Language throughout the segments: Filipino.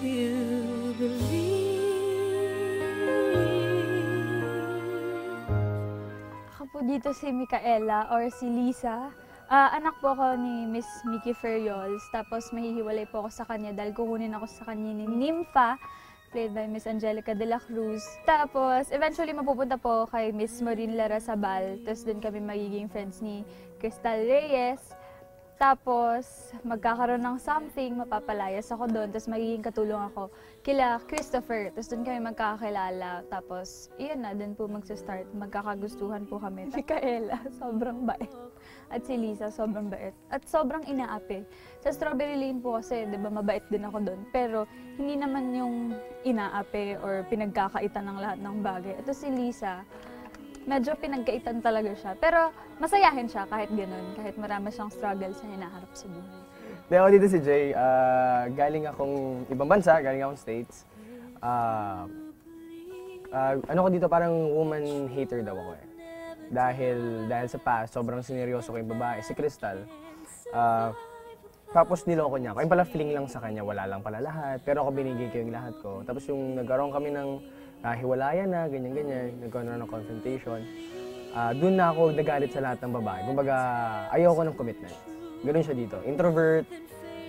you believe. Ako po dito si Micaela or si Lisa. Anak po ako ni Miss Mickey Ferriols, tapos mahihiwalay po ako sa kanya dahil kukunin ako sa kanya ni Nympha, played by Miss Angelica de la Cruz. Tapos, eventually mapupunta po kay Miss Maureen Larrazabal, tapos doon kami magiging friends ni Crystal Reyes. Tapos, magkakaroon ng something, mapapalayas ako doon, tapos magiging katulong ako kila Christopher. Tapos doon kami magkakakilala. Tapos, iyon na, doon po magsa-start. Magkakagustuhan po kami. Micaela, sobrang bait. At si Lisa, sobrang bait. At sobrang inaapi. Sa Strawberry Lane po kasi, di ba, mabait din ako doon. Pero, hindi naman yung inaapi or pinagkakaitan ng lahat ng bagay. Ito si Lisa, medyo pinagkaitan talaga siya. Pero masayahin siya kahit ganun, kahit marami siyang struggles na hinaharap sa buhay. Ako dito si Jay. Galing akong ibang bansa, galing akong States. Ano ko dito, parang woman hater daw ako eh. Dahil sa past, sobrang sineryoso ko yung babae, si Crystal. Tapos niloko niya ako. Yung pala fling lang sa kanya, wala lang pala lahat. Pero ako binigay ko yung lahat ko. Tapos yung nagkaroon kami ng hiwalayan na, ganyan-ganyan, nagkaroon na ng confrontation. Doon na ako nagalit sa lahat ng babae. Kumbaga, ayoko ng commitment. Ganoon siya dito. Introvert,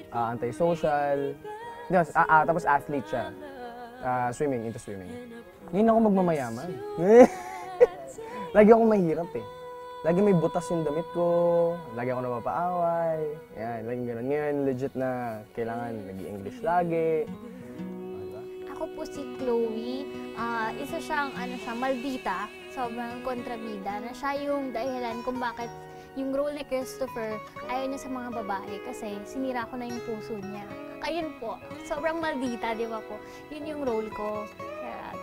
antisocial, tapos athlete siya. Into swimming. Ngayon ako magmamayaman. Lagi akong mahirap eh. Lagi may butas yung damit ko, lagi ako napapaaway. Yan, lagi gano'n. Ngayon, legit na kailangan nag-i-English lagi. Ako po si Chloe. Isa siyang maldita, sobrang kontrabida, na siya yung dahilan kung bakit yung role ni Christopher ayaw niya sa mga babae kasi sinira ko na yung puso niya. Ayun po, sobrang maldita, di ba po? Yun yung role ko.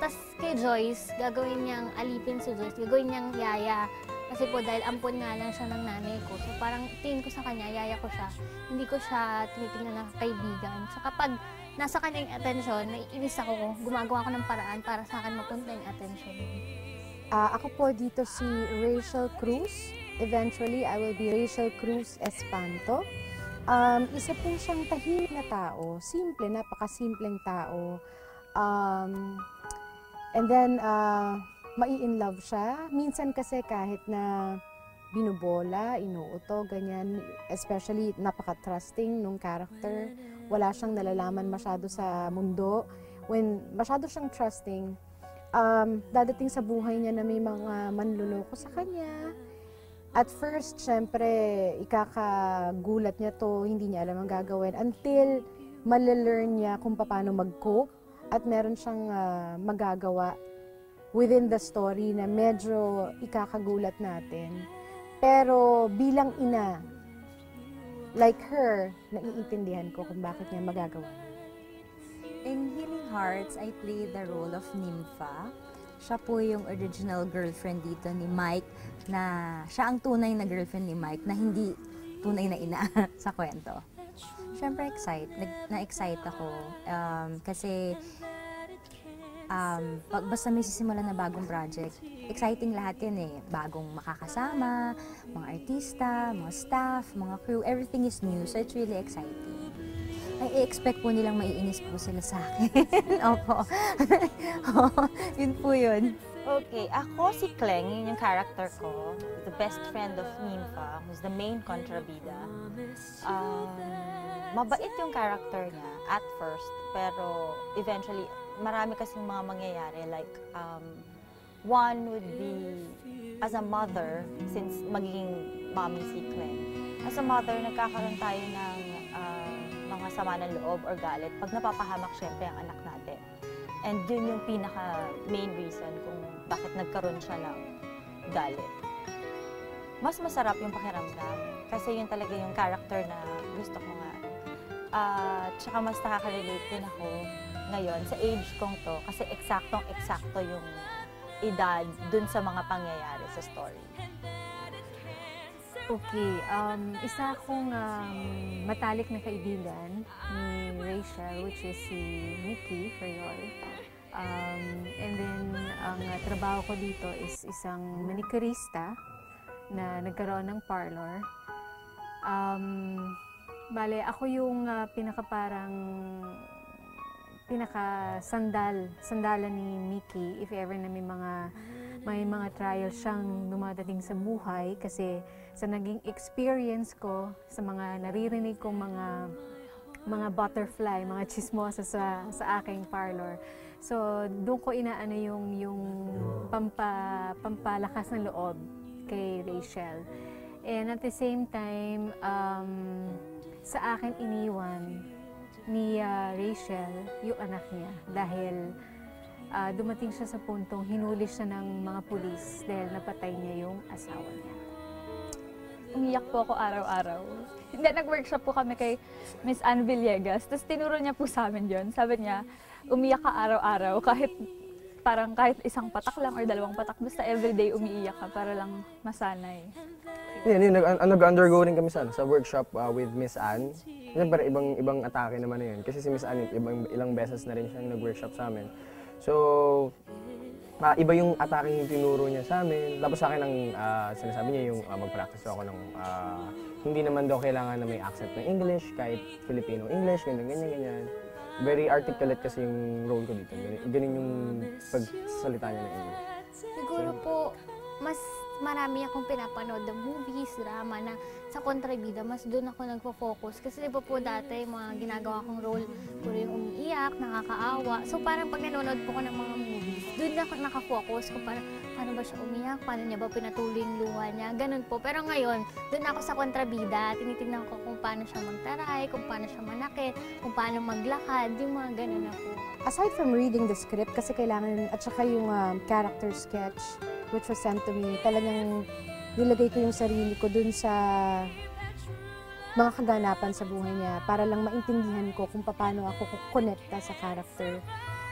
Tapos kay Joyce, gagawin niyang alipin si Joyce, gagawin niyang yaya. Kasi po dahil ampon nga lang siya ng nanay ko. So parang tingin ko sa kanya, yaya ko siya. Hindi ko siya tinitingnan na kaibigan. So kapag nasa kanya yung atensyon, naiinis ako, gumagawa ko ng paraan para sa akin mapunta yung atensyon. Ako po dito si Rachel Cruz. Eventually, I will be Rachel Cruz Espanto. Isa po siyang tahimik na tao. Simple, napakasimpleng tao. And then, mai-inlove siya. Minsan kasi kahit na binubola, inuuto, ganyan. Especially, napaka-trusting nung character. Wala siyang nalalaman masyado sa mundo. When masyado siyang trusting, dadating sa buhay niya na may mga manluloko sa kanya. At first, syempre, ikakagulat niya to, hindi niya alam ang gagawin until malalearn niya kung paano mag-cope at meron siyang magagawa within the story na medyo ikakagulat natin. Pero bilang ina, like her, naiintindihan ko kung bakit niya magagawa. In Healing Hearts, I play the role of Nympha. Siya po yung original girlfriend dito ni Mike, na siya ang tunay na girlfriend ni Mike, na hindi tunay na ina sa kwento. Siyempre, na-excite ako kasi basta may sisimulan na bagong project, exciting lahat yan eh. Bagong makakasama, mga artista, mga staff, mga crew, everything is new, so it's really exciting. I expect po nilang maiinis po sila sa akin. Opo. Yun po yun. Okay, ako si Kleng, yun yung character ko. The best friend of Nympha, who's the main kontrabida. Mabait yung character niya at first, pero eventually, marami kasing mga mangyayari. Like, one would be, as a mother, since magiging mommy si Kleng, as a mother, nagkakaroon tayo ng mga sama ng loob or galit pag napapahamak syempre ang anak natin. And yun yung pinaka-main reason kung bakit nagkaroon siya ng galit. Mas masarap yung pakiramdam kasi yun talaga yung character na gusto ko nga. Tsaka mas nakaka-relate din ako ngayon sa age kong to kasi eksaktong-eksakto yung edad dun sa mga pangyayari sa story. Okay, isa akong matalik na kaibigan ni Rachel, which is si Mickey Ferriol. And then, ang trabaho ko dito is isang manicurista na nagkaroon ng parlor. Bale, ako yung pinakaparang sandalan ni Mickey if ever na may mga trials siyang dumadating sa buhay, kasi sa naging experience ko, sa mga naririnig kong mga butterfly, mga chismosa sa aking parlor. So, doon ko inaano yung pampalakas ng loob kay Rachel. And at the same time, sa akin iniwan ni Rachel yung anak niya dahil dumating siya sa puntong hinuli siya ng mga pulis dahil napatay niya yung asawa niya. Umiyak po ako araw-araw. Hindi, nag-workshop po kami kay Miss Ann Villegas. Tapos tinuro niya po sa amin yun. Sabi niya, umiyak ka araw-araw kahit isang patak lang or dalawang patak. Basta everyday umiiyak ka para lang masanay. Yun, nag-undergo rin kami sa workshop with Miss Ann. Siyempre, ibang atake naman na yun. Kasi si Miss Ann, ilang beses na rin siyang nag-workshop sa amin. So, iba yung atake yung tinuro niya sa amin. Tapos sa akin, ang sinasabi niya yung mag-practice ako ng hindi naman daw kailangan na may accent ng English, kahit Filipino English, ganyan. Very articulate kasi yung role ko dito. Ganun yung pagsalita niya ng English. Siguro po, mas marami akong pinapanood ng movies, drama na sa kontrabida, mas doon ako nagpo-focus. Kasi di ba po dati, mga ginagawa kong role, puro yung umiiyak, nakakaawa. So parang pag nanonood po ko ng mga movies, doon ako nakafocus kung paano ba siya umiyak, paano niya ba pinatuloy yung luha niya, ganun po. Pero ngayon, doon ako sa kontrabida, tinitignan ko kung paano siya magtaray, kung paano siya manakit, kung paano maglakad, yung mga ganun na po. Aside from reading the script, kasi kailangan, at saka yung character sketch, which was sent to me, talagang nilagay ko yung sarili ko dun sa mga kaganapan sa buhay niya para lang maintindihan ko kung paano ako kukonekta sa character.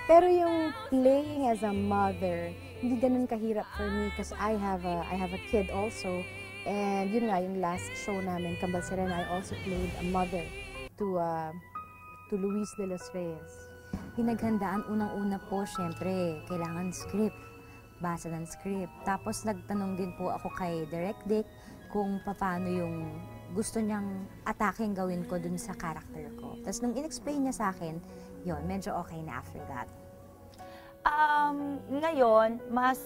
Pero yung playing as a mother, hindi ganun kahirap for me because I have a kid also. And yun nga, yung last show namin, Kambal Serena, I also played a mother to Luis de los Reyes. Pinaghandaan unang-una po, syempre, kailangan script. Basa ng script. Tapos nagtanong din po ako kay Direct Dick kung paano yung gusto niyang ataking gawin ko dun sa character ko. Tapos nung in-explain niya sa akin, yun, medyo okay na after that. Ngayon, mas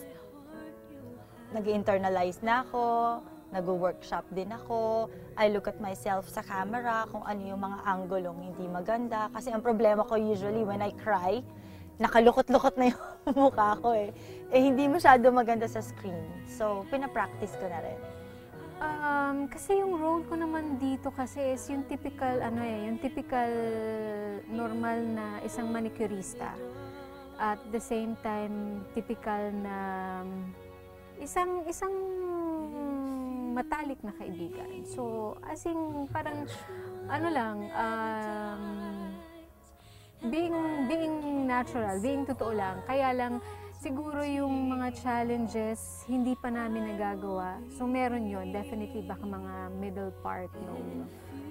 nag-internalize na ako, nag-workshop din ako, I look at myself sa camera, kung ano yung mga anggulong hindi maganda. Kasi ang problema ko usually when I cry, nakalukot-lukot na yung mukha ko eh. Hindi masyado maganda sa screen. So, pinapractice ko na rin. Kasi yung role ko naman dito kasi is yung typical, yung typical normal na isang manicurista. At the same time, typical na isang matalik na kaibigan. So, as in, parang, being natural, being totoo lang. Kaya lang, siguro yung mga challenges, hindi pa namin nagagawa. So, meron yon definitely baka mga middle part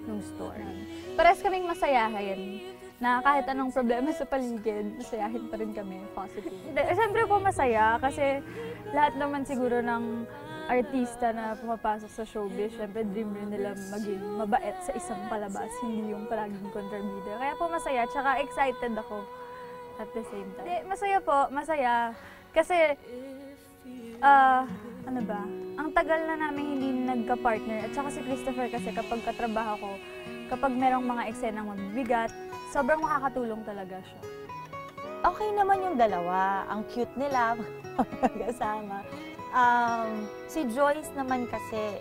nung story. Parehas kaming masayahin na kahit anong problema sa paligid, masayahin pa rin kami, positive. Siyempre po masaya kasi lahat naman siguro ng artista na pumapasok sa showbiz, syempre dream rin nila maging mabait sa isang palabas, hindi yung palaging kontrabida. Kaya po masaya, tsaka excited ako at the same time. Masaya po, masaya. Kasi, ang tagal na namin hindi nagka-partner. At saka si Christopher kasi kapag katrabaho ko, kapag merong mga eksenang mabibigat, sobrang makakatulong talaga siya. Okay naman yung dalawa. Ang cute nila, magkasama. Si Joyce naman kasi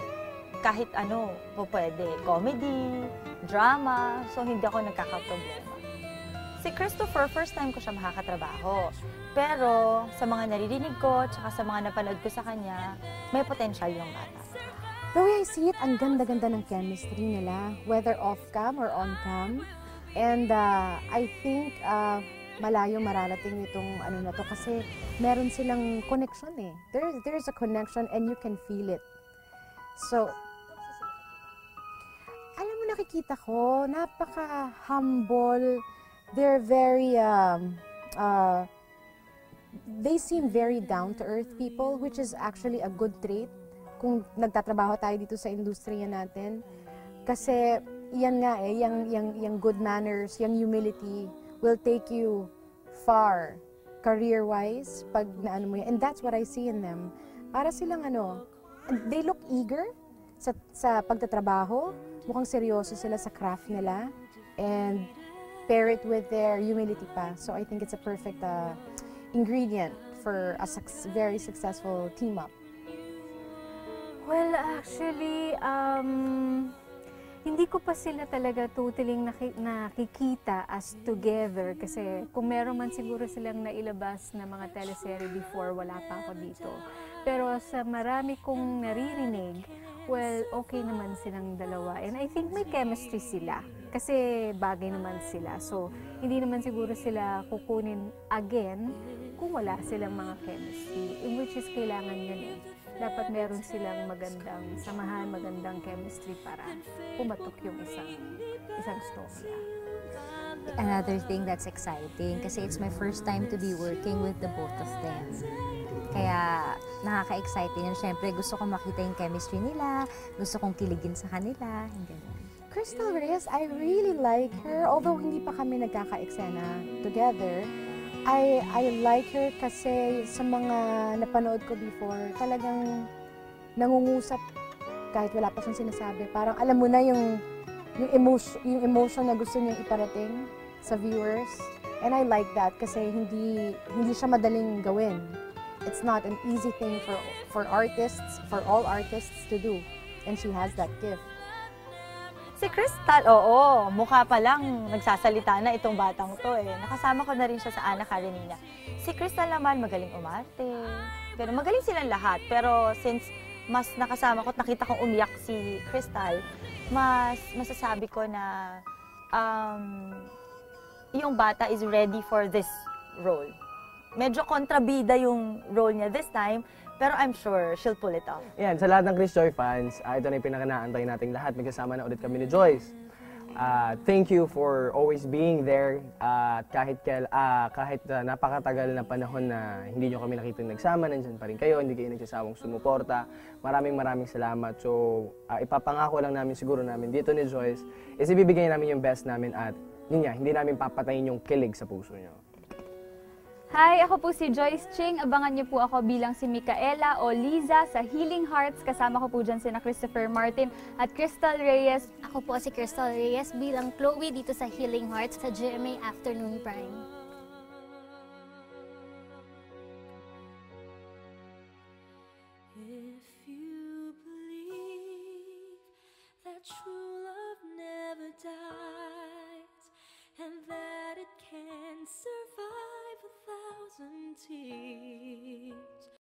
kahit ano po pwede. Comedy, drama, so hindi ako nagkakaproblema. Si Christopher, first time ko siya makakatrabaho. Pero sa mga naririnig ko, tsaka sa mga napanood ko sa kanya, may potential yung bata. The way I see it, ang ganda-ganda ng chemistry nila, whether off-cam or on-cam. And I think malayo mararating itong na to kasi meron silang connection eh. There's a connection and you can feel it. So, alam mo, nakikita ko, napaka-humble. They're very, they seem very down-to-earth people, which is actually a good trait kung nagtatrabaho tayo dito sa industriya natin. Kasi, yan nga yung good manners, yung humility, will take you far career-wise pag naano mo yan. And that's what I see in them. Para silang they look eager sa pagtatrabaho. Mukhang seryoso sila sa craft nila. And pair it with their humility pa. So I think it's a perfect ingredient for a very successful team-up. Well, actually, hindi ko pa sila talaga totally nakikita as together kasi kung meron man siguro silang nailabas na mga teleserye before, wala pa ako dito. Pero sa marami kong naririnig, well, okay naman silang dalawa. And I think may chemistry sila kasi bagay naman sila. So, hindi naman siguro sila kukunin again kung wala silang mga chemistry, in which is kailangan yun eh. Dapat meron silang magandang samahan, magandang chemistry para pumatok yung isang storya. Another thing that's exciting kasi it's my first time to be working with the both of them. Kaya nakaka-exciting yun. Siyempre gusto kong makita yung chemistry nila, gusto kong kiligin sa kanila, hindi. Crystal Reyes, I really like her. Although hindi pa kami nagkaka-eksena together, I like her kasi sa mga napanood ko before, talagang nangungusap kahit wala pa siyang sinasabi. Parang alam mo na yung emotion na gusto niyang iparating sa viewers. And I like that kasi hindi siya madaling gawin. It's not an easy thing for artists, for all artists to do. And she has that gift. Si Crystal, oo, mukha pa lang nagsasalita na itong batang to eh. Nakasama ko na rin siya sa Ana Karenina. Si Crystal naman magaling umarte. Pero magaling silang lahat. Pero since mas nakasama ko at nakita kong umiyak si Crystal, mas masasabi ko na yung bata is ready for this role. Medyo kontrabida yung role niya this time, pero I'm sure she'll pull it off. Yan, sa lahat ng Chris Joy fans, ito na yung pinakanaantay nating lahat. Magkasama na ulit kami ni Joyce. Thank you for always being there. Kahit napakatagal na panahon na hindi nyo kami nakita nagsama, nandyan pa rin kayo, hindi kayo nagsasawang sumuporta. Maraming salamat. So, ipapangako lang namin siguro namin dito ni Joyce is ibibigay namin yung best namin at yun nga, hindi namin papatayin yung kilig sa puso nyo. Hi, ako po si Joyce Ching. Abangan niyo po ako bilang si Micaela o Liza sa Healing Hearts. Kasama ko po dyan sina Christopher Martin at Crystal Reyes. Ako po si Crystal Reyes bilang Chloe dito sa Healing Hearts sa GMA Afternoon Prime. If you believe that true love never dies and that it can survive 1,000 tears,